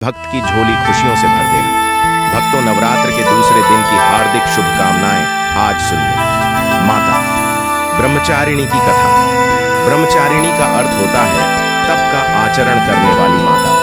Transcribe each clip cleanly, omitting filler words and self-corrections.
भक्त की झोली खुशियों से भर देना। भक्तों, नवरात्र के दूसरे दिन की हार्दिक शुभकामनाएं आज सुनिए। माता ब्रह्मचारिणी की कथा। ब्रह्मचारिणी का अर्थ होता है तप का आचरण करने वाली माता।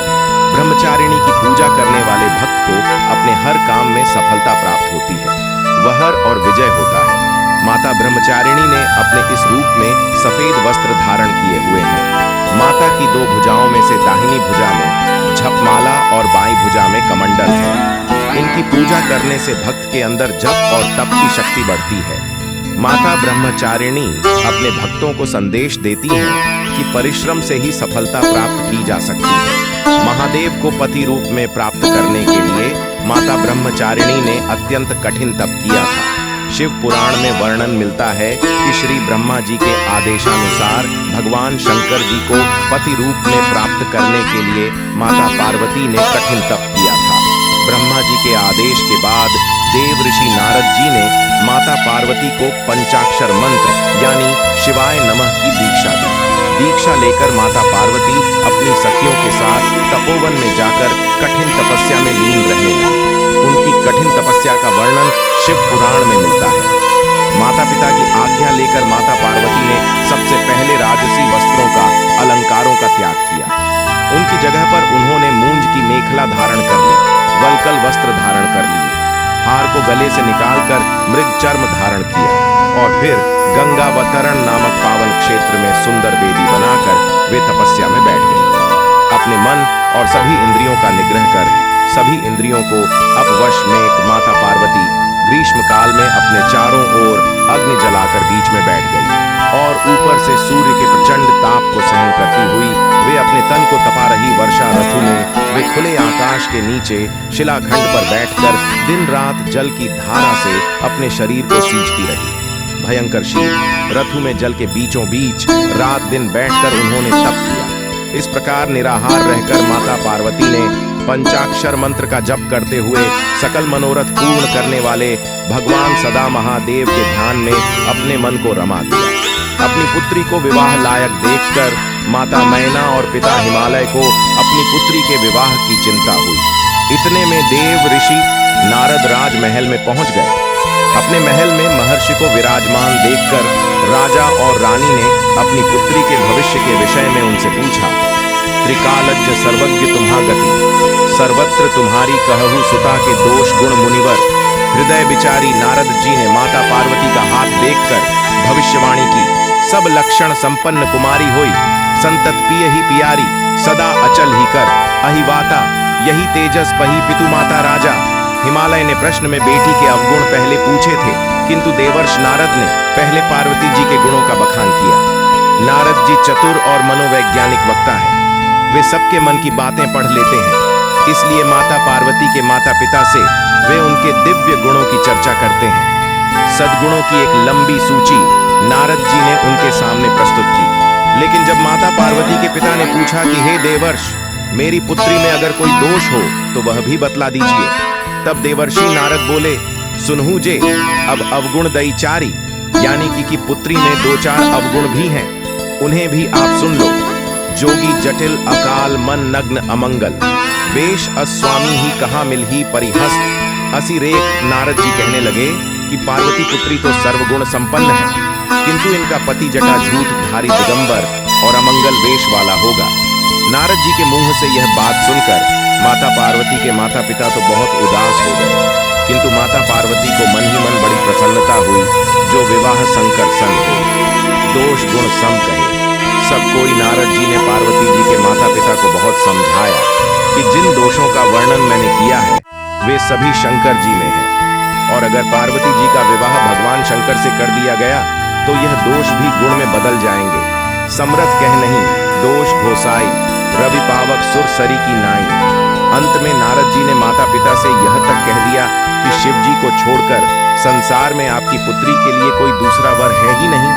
ब्रह्मचारिणी की पूजा करने वाले भक्त को अपने हर काम में सफलता प्राप्त होती है, वहर और विजय होता है। माता ब्रह्मचारिणी ने अपने इस रूप में सफेद वस्त्र धारण किए हुए हैं। माता की दो भुजाओं में से दाहिनी भुजा में झपमाला और बाईं भुजा में कमंडल है। इनकी पूजा करने से भक्त के अंदर जप और तप की शक्ति बढ़ती है। माता ब्रह्मचारिणी अपने भक्तों को संदेश देती हैं कि परिश्रम से ही सफलता प्राप्त की जा सकती है। महादेव को पति रूप में प्राप्त करने के लिए माता ब्रह्मचारिणी ने अत्यंत कठिन तप किया था। शिव पुराण में वर्णन मिलता है कि श्री ब्रह्मा जी के आदेशानुसार भगवान शंकर जी को पति रूप में प्राप्त करने के लिए माता पार्वती ने कठिन तप किया था। ब्रह्मा जी के आदेश के बाद देव ऋषि नारद जी ने माता पार्वती को पंचाक्षर मंत्र यानी शिवाय नमः की दीक्षा दी। दीक्षा लेकर माता पार्वती अपनी सखियों के साथ तपोवन में जाकर कठिन तपस्या में लीन रहने लगी। उनकी कठिन तपस्या का वर्णन शिव पुराण में मिलता है। माता पिता की आज्ञा लेकर माता पार्वती ने सबसे पहले राजसी वस्त्रों का, अलंकारों का त्याग किया। उनकी जगह पर उन्होंने मूंज की मेखला धारण कर ली, वल्कल वस्त्र धारण कर लिए, हार को गले से निकालकर मृग चर्म धारण किया और फिर गंगावतरण नामक पावन क्षेत्र में सुंदर वेदी बनाकर वे तपस्या में बैठ गए। अपने मन और सभी इंद्रियों का निग्रह कर सभी इंद्रियों को अपवश में माता पार्वती ग्रीष्म काल में अपने चारों ओर अग्नि जलाकर बीच में बैठ गई और ऊपर से सूर्य के प्रचंड ताप को सहन करती हुई वे अपने तन को तपा रही वर्षा ऋतु में वे खुले आकाश के नीचे शिलाखंड पर बैठकर दिन रात जल की धारा से अपने शरीर को सींचती रही। भयंकर शीत ऋतु में जल के बीचों बीच रात दिन बैठकर उन्होंने तप किया। इस प्रकार निराहार रहकर माता पार्वती ने पंचाक्षर मंत्र का जप करते हुए सकल मनोरथ पूर्ण करने वाले भगवान सदा महादेव के ध्यान में अपने मन को रमा दिया। अपनी पुत्री को विवाह लायक देखकर माता मैना और पिता हिमालय को अपनी पुत्री के विवाह की चिंता हुई। इतने में देव ऋषि नारद राजमहल में पहुंच गए। अपने महल में महर्षि को विराजमान देखकर राजा और रानी ने अपनी पुत्री के भविष्य के विषय में उनसे पूछा। त्रिकालज्ञ सर्वज्ञ तुम्हा गति, सर्वत्र तुम्हारी कहहु सुता के दोष गुण मुनिवर। हृदय विचारी नारद जी ने माता पार्वती का हाथ देखकर भविष्यवाणी की। सब लक्षण संपन्न कुमारी होई, संतत पिय ही पियारी, सदा अचल ही कर अहिवाता, यही तेजस पही पितु माता राजा। हिमालय ने प्रश्न में बेटी के अवगुण पहले पूछे थे, किंतु देवर्ष नारद ने पहले पार्वती जी के गुणों का बखान किया। नारद जी चतुर और मनोवैज्ञानिक वक्ता है। वे सबके मन की बातें पढ़ लेते हैं, इसलिए माता पार्वती के माता पिता से वे उनके दिव्य गुणों की चर्चा करते हैं। सद्गुणों की एक लंबी सूची नारद जी ने उनके सामने प्रस्तुत की। लेकिन जब माता पार्वती के पिता ने पूछा कि हे देवर्ष, मेरी पुत्री में अगर कोई दोष हो तो वह भी बतला दीजिए, तब देवर्षि नारद बोले, सुनहु जे अब अवगुण दई चारी, यानी कि पुत्री में दो चार अवगुण भी हैं, उन्हें भी आप सुन लो। जोगी जटिल अकाल मन नग्न अमंगल, वेश अस्वामी ही कहाँ मिलही परिहस्त। हंसी रेख नारद जी कहने लगे कि पार्वती पुत्री तो सर्वगुण संपन्न है, किंतु इनका पति जटा झूठ धारी दिगंबर और अमंगल वेश वाला होगा। नारद जी के मुंह से यह बात सुनकर माता पार्वती के माता पिता तो बहुत उदास हो गए, किंतु माता पार्वती को मन ही मन बड़ी प्रसन्नता हुई। जो विवाह संकर सन हो, दोष गुण सम कहे। सब कोई नारद जी ने पार्वती जी के माता पिता को बहुत समझाया कि जिन दोषों का वर्णन मैंने किया है वे सभी शंकर जी में है, और अगर पार्वती जी का विवाह भगवान शंकर से कर दिया गया तो यह दोष भी गुण में बदल जाएंगे। समरथ कह नहीं दोष घोसाई, रवि पावक सुर सरी की नाई। अंत में नारद जी ने माता पिता से यह तक कह दिया कि शिव जी को छोड़कर संसार में आपकी पुत्री के लिए कोई दूसरा वर है ही नहीं,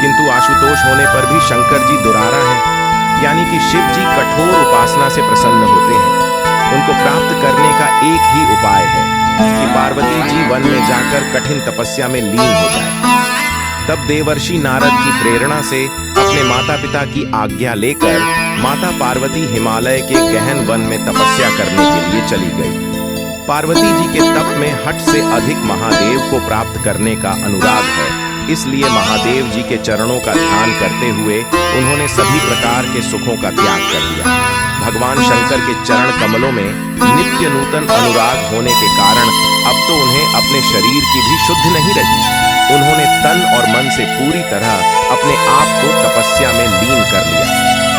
किंतु आशुतोष होने पर भी शंकर जी दुरारा हैं, यानी कि शिव जी कठोर उपासना से प्रसन्न होते हैं। उनको प्राप्त करने का एक ही उपाय है कि पार्वती जी वन में जाकर कठिन तपस्या में लीन हो जाए। तब देवर्षि नारद की प्रेरणा से अपने माता पिता की आज्ञा लेकर माता पार्वती हिमालय के गहन वन में तपस्या करने के लिए चली गई। पार्वती जी के तप में हठ से अधिक महादेव को प्राप्त करने का अनुराग है, इसलिए महादेव जी के चरणों का ध्यान करते हुए उन्होंने सभी प्रकार के सुखों का त्याग कर दिया। भगवान शंकर के चरण कमलों में नित्य नूतन अनुराग होने के कारण अब तो उन्हें अपने शरीर की भी शुद्ध नहीं रही। उन्होंने तन और मन से पूरी तरह अपने आप को तपस्या में लीन कर लिया।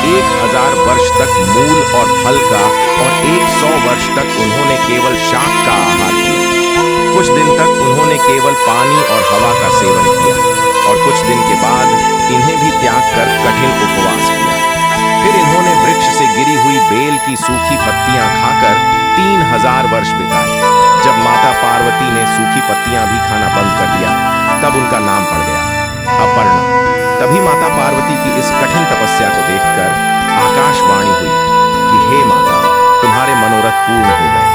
1000 वर्ष तक मूल और फल का और 100 वर्ष तक उन्होंने केवल शाक का आहार किया। कुछ दिन तक उन्होंने केवल पानी और हवा का सेवन किया और कुछ दिन के बाद इन्हें भी त्याग कर कठिन उपवास किया। फिर इन्होंने वृक्ष से गिरी हुई बेल की सूखी पत्तियां खाकर 3000 वर्ष बिताए। जब माता पार्वती ने सूखी पत्तियां भी खाना बंद कर दिया, तब उनका नाम पड़ गया अपर्णा। तभी माता पार्वती की इस कठिन तपस्या को देखकर आकाशवाणी हुई कि हे माता, तुम्हारे मनोरथ पूर्ण हो गए।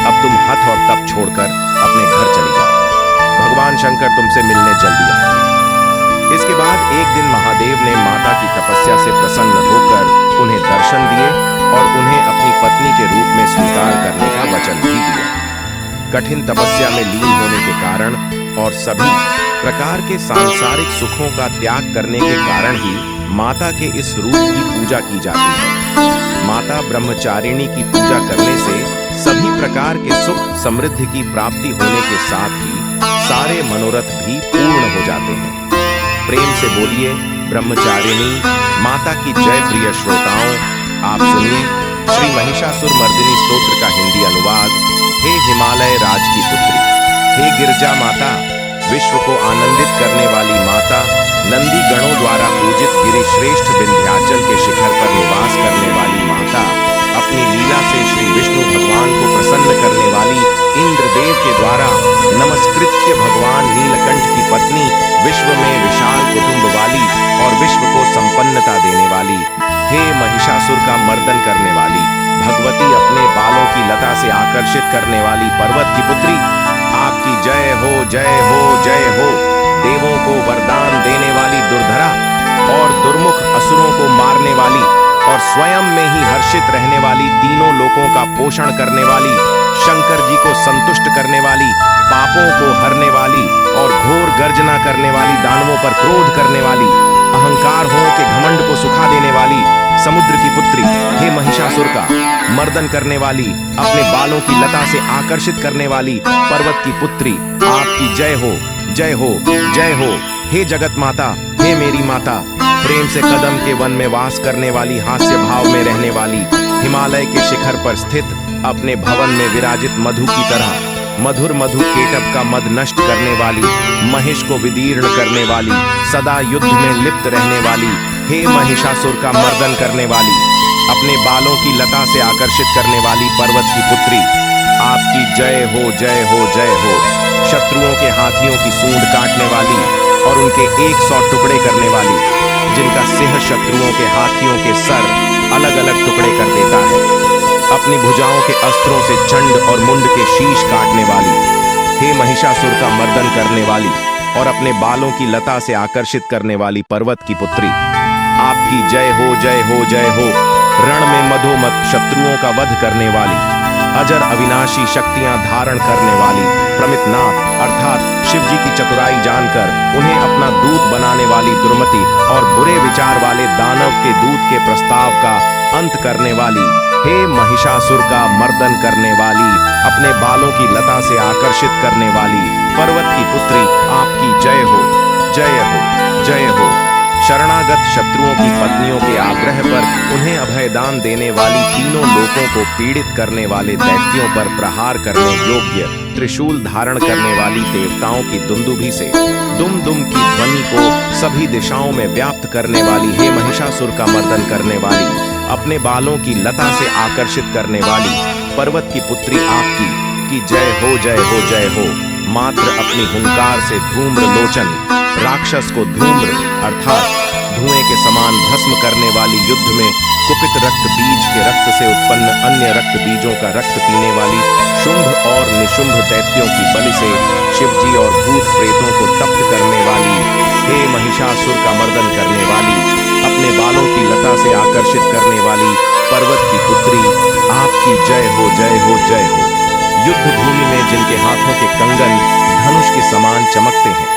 अब तुम हठ और तप छोड़कर अपने घर चली जाओ। भगवान शंकर तुमसे मिलने जल्दी आएंगे। इसके बाद एक दिन महादेव ने माता की तपस्या से प्रसन्न होकर उन्हें दर्शन दिए और उन्हें अपनी पत्नी के रूप में स्वीकार करने का वचन भी दिया। कठिन तपस्या में लीन होने के कारण और सभी प्रकार के सांसारिक सुखों का त्याग करने के कारण ही माता के इस रूप की पूजा की जाती है। माता ब्रह्मचारिणी की पूजा करने से सभी प्रकार के सुख समृद्धि की प्राप्ति होने के साथ ही सारे मनोरथ भी पूर्ण हो जाते हैं। प्रेम से बोलिए ब्रह्मचारिणी माता की जय। प्रिय श्रोताओं, आप सुनिए श्री महिषासुर मर्दिनी स्तोत्र का हिंदी अनुवाद। हे हिमालय राज की पुत्री, हे गिरजा माता, विश्व को आनंदित करने वाली माता, नंदी गणों द्वारा पूजित गिरिश्रेष्ठ विंध्याचल के शिखर पर निवास करने वाली माता, अपनी लीला से श्री विष्णु भगवान को प्रसन्न करने वाली, इंद्रदेव के द्वारा नमस्कृत्य भगवान नीलकंठ की पत्नी, विश्व में विशाल कुटुंब वाली और विश्व को संपन्नता देने वाली, हे महिषासुर का मर्दन करने वाली भगवती, अपने बालों की लता से आकर्षित करने वाली पर्वत की पुत्री, आपकी जय हो जय हो जय हो। देवों को वरदान देने वाली दुर्धरा और दुर्मुख असुरों को मारने वाली और स्वयं में ही हर्षित रहने वाली, तीनों लोकों का पोषण करने वाली, शंकर जी को संतुष्ट करने वाली, पापों को हरने वाली और घोर गर्जना करने वाली, दानवों पर क्रोध करने वाली, अहंकार हो के घमंड को सुखा देने वाली, समुद्र की पुत्री, हे महिषासुर का मर्दन करने वाली, अपने बालों की लता से आकर्षित करने वाली पर्वत की पुत्री, आपकी जय हो जय हो जय हो। हे जगत माता, हे मेरी माता, प्रेम से कदम के वन में वास करने वाली, हास्य भाव में रहने वाली, हिमालय के शिखर पर स्थित अपने भवन में विराजित मधु की तरह मधुर मधु केटभ का मद नष्ट करने वाली, महिष को विदीर्ण करने वाली, सदा युद्ध में लिप्त रहने वाली, हे महिषासुर का मर्दन करने वाली, अपने बालों की लता से आकर्षित करने वाली पर्वत की पुत्री, आपकी जय हो जय हो जय हो। शत्रुओं के हाथियों की सूंड काटने वाली और उनके 100 टुकड़े करने वाली, जिनका सिंह शत्रुओं के हाथियों के सर अलग अलग टुकड़े कर देता है, अपनी भुजाओं के अस्त्रों से चंड और मुंड के शीश काटने वाली, हे महिषासुर का मर्दन करने वाली और अपने बालों की लता से आकर्षित करने वाली पर्वत की पुत्री, आपकी जय हो जय हो जय हो। रण में मधोमत शत्रुओं का वध करने वाली, अजर अविनाशी शक्तियां धारण करने वाली, प्रमितनाथ अर्थात शिव जी की चतुराई जानकर उन्हें अपना दूत बनाने वाली दुर्मति और बुरे विचार वाले दानव के दूत के प्रस्ताव का अंत करने वाली, हे महिषासुर का मर्दन करने वाली, अपने बालों की लता से आकर्षित करने वाली पर्वत की पुत्री, आपकी जय हो जय हो जय हो। शरणागत शत्रुओं की पत्नियों के आग्रह पर उन्हें अभयदान देने वाली, तीनों लोकों को पीड़ित करने वाले दैत्यों पर प्रहार करने योग्य त्रिशूल धारण करने वाली, देवताओं की दुंदुभी से दुम दुम की ध्वनि को सभी दिशाओं में व्याप्त करने वाली, हे महिषासुर का मर्दन करने वाली, अपने बालों की लता से आकर्षित करने वाली पर्वत की पुत्री, आपकी जय हो जय हो जय हो। मात्र अपनी हुंकार से धूम्र लोचन राक्षस को धूम्र अर्थात धुएं के समान भस्म करने वाली, युद्ध में कुपित रक्त बीज के रक्त से उत्पन्न अन्य रक्त बीजों का रक्त पीने वाली, शुंभ और निशुंभ दैत्यों की बलि से शिवजी और भूत प्रेतों को तप्त करने वाली, हे महिषासुर का मर्दन करने वाली, अपने बालों की लता से आकर्षित करने वाली पर्वत की पुत्री, आपकी जय हो जय हो जय हो। युद्ध भूमि में जिनके हाथों के कंगन धनुष के समान चमकते हैं,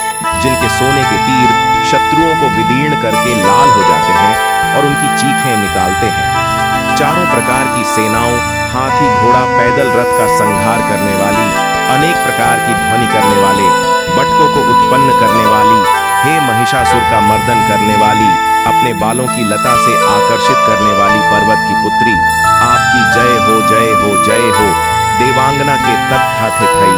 जिनके सोने के तीर शत्रुओं को विदीर्ण करके लाल हो जाते हैं और उनकी चीखें निकालते हैं। चारों प्रकार की सेनाओं, हाथी घोड़ा पैदल रथ का संहार करने वाली, अनेक प्रकार की ध्वनि करने वाले, बटकों को उत्पन्न करने वाली, हे महिषासुर का मर्दन करने वाली, अपने बालों की लता से आकर्षित करने वाली पर्वत की पुत्री, आपकी जय हो जय हो जय हो। देवांगना के तत्थाथिथई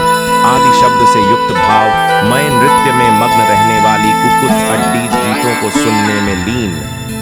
आदि शब्द से युक्त भाव मय नृत्य में मग्न रहने वाली, कुकुत अड्डीज गीतों को सुनने में लीन,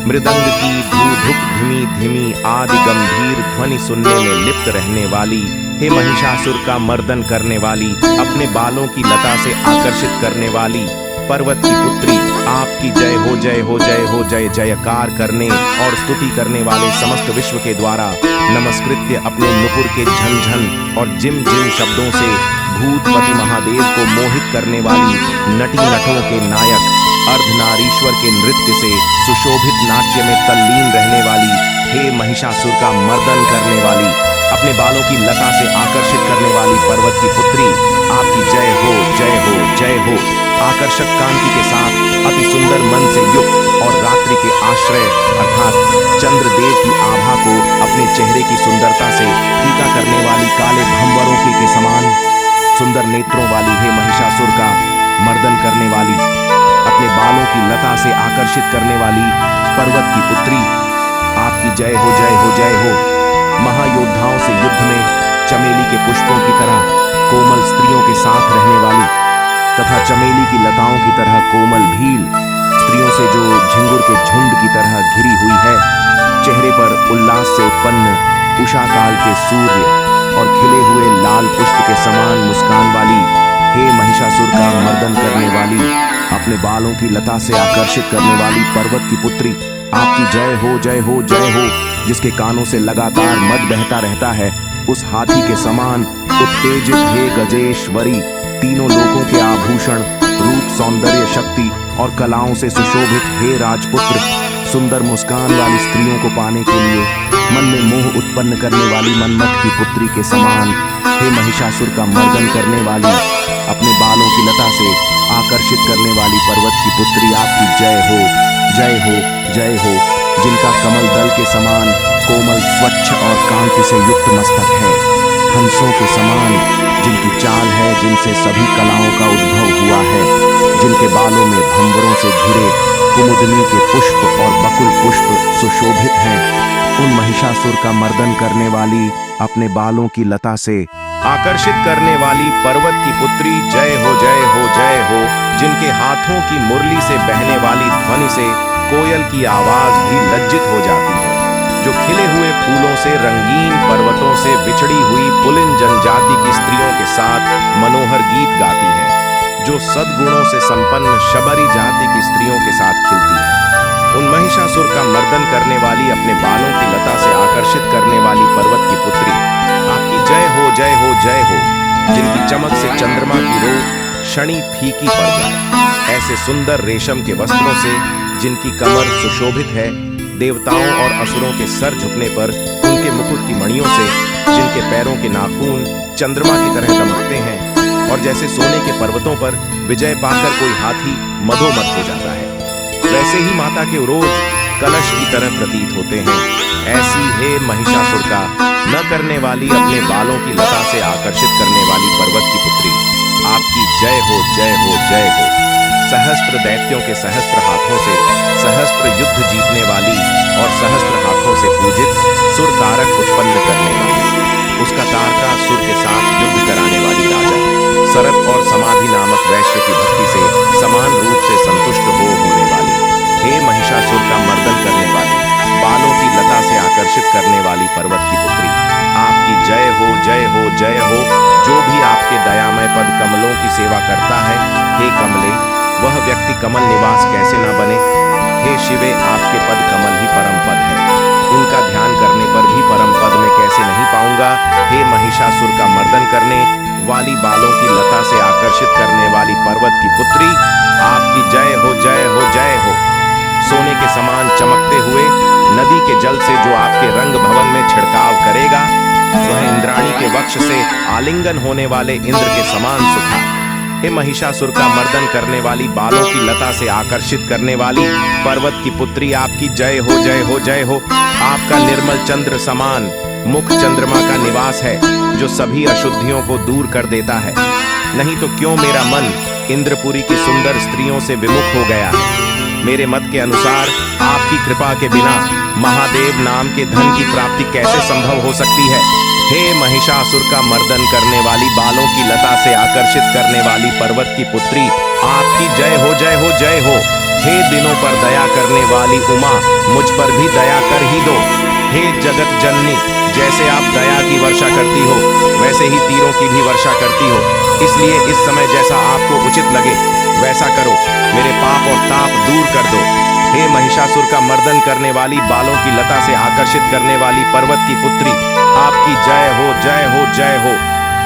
मृदंग की धू धुक धिमी धिमी आदि गंभीर ध्वनि सुनने में लिप्त रहने वाली, हे महिषासुर का मर्दन करने वाली, अपने बालों की लता से आकर्षित करने वाली पर्वत की पुत्री, आपकी जय हो जय हो जय हो। जय जयकार करने और स्तुति करने वाले समस्त विश्व के द्वारा नमस्कृत्य अपने नुपुर के झनझन और जिम जिम शब्दों से भूतपति महादेव को मोहित करने वाली, नटी नटों के नायक अर्धनारीश्वर के नृत्य से सुशोभित नाट्य में तल्लीन रहने वाली, हे महिषासुर का मर्दन करने वाली, अपने बालों की लता से आकर्षित करने वाली पर्वत की पुत्री, आपकी जय हो जय हो जय हो। आकर्षक कांति के साथ अति सुंदर मन से युक्त और रात्रि के आश्रय अर्थात चंद्रदेव की आभा को अपने चेहरे की सुंदरता से फीका करने वाली, काले भंवरों के समान सुंदर नेत्रों वाली, हे महिषासुर का मर्दन करने वाली, अपने बालों की लता से आकर्षित करने वाली पर्वत की पुत्री, आपकी जय हो जय हो जय हो। महायोद्धाओं से युद्ध में चमेली के पुष्पों की तरह कोमल स्त्रियों के साथ रहने वाली तथा चमेली की लताओं की तरह कोमल भील स्त्रियों से जो झिंगुर के झुंड की तरह घिरी हुई है, चेहरे पर उल्लास से उत्पन्न उषा काल के सूर्य और खिले हुए लाल पुष्प के समान मुस्कान वाली, हे महिषासुर का मर्दन करने वाली, अपने बालों की लता से आकर्षित करने वाली पर्वत की पुत्री, आपकी जय हो जय हो जय हो। जिसके कानों से लगातार मद बहता रहता है, उस हाथी के समान उत्तेजित हे गजेश्वरी, तीनों लोकों के आभूषण, रूप सौंदर्य शक्ति और कलाओं से सुशोभित हे राजपुत्र, सुंदर मुस्कान वाली स्त्रियों को पाने के लिए मन में मोह उत्पन्न करने वाली मन्मथ की पुत्री के समान, हे महिषासुर का मर्दन करने वाली, अपने बालों की लता से आकर्षित करने वाली पर्वत की पुत्री, आपकी जय हो जय हो जय हो। जिनका कमल दल के समान कोमल स्वच्छ और कांति से युक्त मस्तक है, हंसों के समान जिनकी चाल है, जिनसे सभी कलाओं का उद्भव हुआ है, जिनके बालों में भंवरों से घिरे कुमुदनी के पुष्प और बकुल पुष्प सुशोभित हैं, उन महिषासुर का मर्दन करने वाली, अपने बालों की लता से आकर्षित करने वाली पर्वत की पुत्री, जय हो जय हो जय हो। जिनके हाथों की मुरली से बहने वाली ध्वनि से कोयल की आवाज भी लज्जित हो जाती है, जो खिले हुए फूलों से रंगीन पर्वतों से बिछड़ी हुई पुलिन जनजाति की स्त्रियों के साथ मनोहर गीत गाती है, जो सद्गुणों से संपन्न शबरी जाति की स्त्रियों के साथ खिलती है, उन महिषासुर का मर्दन करने वाली, अपने बालों की लता से आकर्षित करने वाली पर्वत की पुत्री, आपकी जय हो जय हो जय हो। जिनकी चमक से चंद्रमा की रो क्षणी फीकी पड़ जाए, ऐसे सुंदर रेशम के वस्त्रों से जिनकी कमर सुशोभित है, देवताओं और असुरों के सर झुकने पर उनके मुकुट की मणियों से जिनके पैरों के नाखून चंद्रमा की तरह दमकते हैं, और जैसे सोने के पर्वतों पर विजय पाकर कोई हाथी मदोमद हो जाता है, वैसे ही माता के उरोज कलश की तरह प्रतीत होते हैं। ऐसी हे महिषासुर का न करने वाली, अपने बालों की लता से आकर्षित करने वाली पर्वत की पुत्री, आपकी जय हो जय हो जय हो। सहस्त्र दैत्यों के सहस्त्र हाथों से सहस्त्र युद्ध जीतने वाली और सहस्त्र हाथों से पूजित सुर तारक उत्पन्न करने वाली, उसका तारका सुर के साथ युद्ध कराने वाली राजा, सरप और समाधि नामक वैश्य की भक्ति से समान रूप से संतुष्ट होने वाली, हे महिषासुर का मर्दन करने वाली, बालों की लता से आकर्षित करने वाली पर्वत की पुत्री, आपकी जय हो जय हो जय हो। जो भी आपके दयामय पद कमलों की सेवा करता है, हे कमले, वह व्यक्ति कमल निवास कैसे न बने। हे शिवे, आपके पद कमल ही परम पद है, उनका ध्यान करने पर भी परम पद में कैसे नहीं पाऊंगा। हे महिषासुर का मर्दन करने वाली, बालों की लता से आकर्षित करने वाली पर्वत की पुत्री, आपकी जय हो जय हो जय हो। सोने के समान चमकते हुए नदी के जल से जो आपके रंग भवन में छिड़काव करेगा, वह इंद्राणी के वक्ष से आलिंगन होने वाले इंद्र के समान सुखा। हे महिषासुर का मर्दन करने वाली, बालों की लता से आकर्षित करने वाली पर्वत की पुत्री, आपकी जय हो, जय हो, जय हो। आपका निर्मल चंद्र समान मुख चंद्रमा का निवास है, जो सभी अशुद्धियों को दूर कर देता है। नहीं तो क्यों मेरा मन इंद्रपुरी की सुंदर स्त्रियों से विमुख हो गया है। मेरे मत के अनुसार आपकी कृपा के बिना महादेव नाम के धन की प्राप्ति कैसे संभव हो सकती है। हे महिषासुर का मर्दन करने वाली, बालों की लता से आकर्षित करने वाली पर्वत की पुत्री, आपकी जय हो, जय हो, जय हो। हे दिनों पर दया करने वाली उमा, मुझ पर भी दया कर ही दो। हे जगत जननी, जैसे आप दया की वर्षा करती हो, वैसे ही तीरों की भी वर्षा करती हो। इसलिए इस समय जैसा आपको उचित लगे वैसा करो, मेरे पाप और ताप दूर कर दो। हे महिषासुर का मर्दन करने वाली, बालों की लता से आकर्षित करने वाली पर्वत की पुत्री, आपकी जय हो, जय हो, जय हो।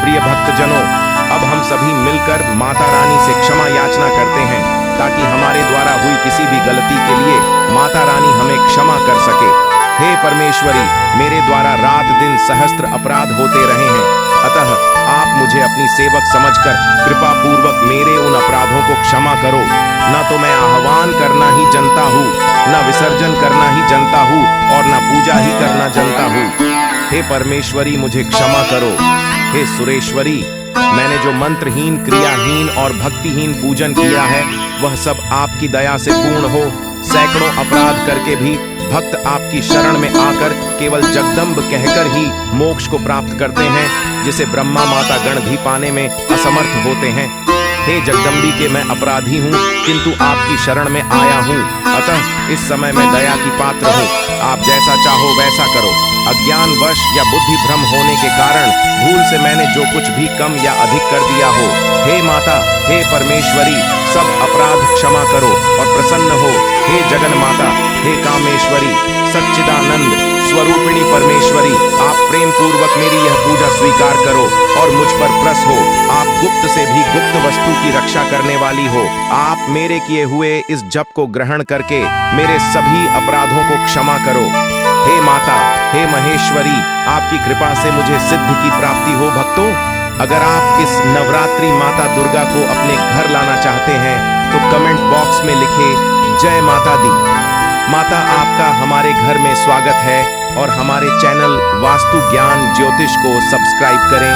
प्रिय भक्तजनों, अब हम सभी मिलकर माता रानी से क्षमा याचना करते हैं, ताकि हमारे द्वारा हुई किसी भी गलती के लिए माता रानी हमें क्षमा कर सके। हे परमेश्वरी, मेरे द्वारा रात दिन सहस्त्र अपराध होते रहे हैं, अतः आप मुझे अपनी सेवक समझकर कृपा पूर्वक मेरे उन अपराधों को क्षमा करो। न तो मैं आह्वान करना ही जानता हूँ, न विसर्जन करना ही जानता हूँ, और न पूजा ही करना जानता हूँ। हे परमेश्वरी, मुझे क्षमा करो। हे सुरेश्वरी, मैंने जो मंत्रहीन, क्रियाहीन और भक्तिहीन पूजन किया है, वह सब आपकी दया से पूर्ण हो। सैकड़ों अपराध करके भी भक्त आपकी शरण में आकर केवल जगदम्ब कहकर ही मोक्ष को प्राप्त करते हैं, जिसे ब्रह्मा माता गण भी पाने में असमर्थ होते हैं। हे जगदम्बी के मैं अपराधी हूँ, किंतु आपकी शरण में आया हूँ, अतः इस समय मैं दया की पात्र हूँ। आप जैसा चाहो वैसा करो। अज्ञानवश या बुद्धि भ्रम होने के कारण भूल से मैंने जो कुछ भी कम या अधिक कर दिया हो, हे माता, हे परमेश्वरी, सब अपराध क्षमा करो और प्रसन्न हो। हे जगन माता, हे कामेश्वरी, सच्चिदानंद स्वरूपिणी परमेश्वरी, आप प्रेम पूर्वक मेरी यह पूजा स्वीकार करो और मुझ पर प्रसन्न हो। आप गुप्त से भी गुप्त वस्तु की रक्षा करने वाली हो। आप मेरे किए हुए इस जप को ग्रहण करके मेरे सभी अपराधों को क्षमा करो। हे माता, हे महेश्वरी, आपकी कृपा से मुझे सिद्धि की प्राप्ति हो। भक्तों, अगर आप इस नवरात्रि माता दुर्गा को अपने घर लाना चाहते हैं तो कमेंट बॉक्स में लिखे जय माता दी। माता, आपका हमारे घर में स्वागत है और हमारे चैनल वास्तु ज्ञान ज्योतिष को सब्सक्राइब करें।